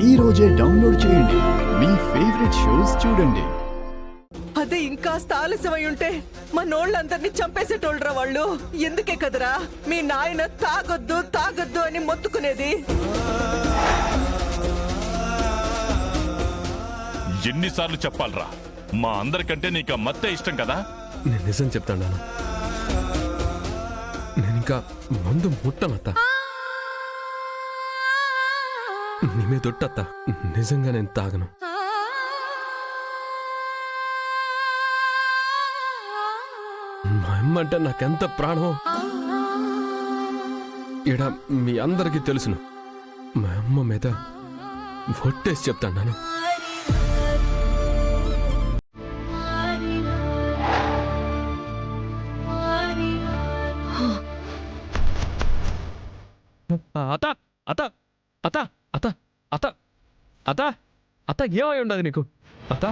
ఈ రోజే డౌన్లోడ్ చేయండి. మీ ఫేవరెట్ షోస్ చూడండి. అదే ఇంకాస్త ఆలస్యమై ఉంటే మనోళ్ళందరినీ చంపేసేటోళ్ళరా వాళ్ళు. ఎందుకే కదరా మీ నాయన తాగొద్దు తాగొద్దు అని మొత్తుకునేది. ఎన్నిసార్లు చెప్పాలరా? మా అందరికంటే నీకు మత్తే ఇష్టం కదా. నేను నిజం చెప్తాను, నేను ఇంకా మందు ముట్టనత్త. నీ మీద దొట్టత్త, నిజంగా నేను తాగను. మా అమ్మ అంటే నాకెంత ప్రాణమో ఇడ మీ అందరికీ తెలుసును. మా అమ్మ మీద ఒట్టేసి చెప్తాను. అత అత అత అత అత అత అత ఏమై ఉండదు నీకు అత?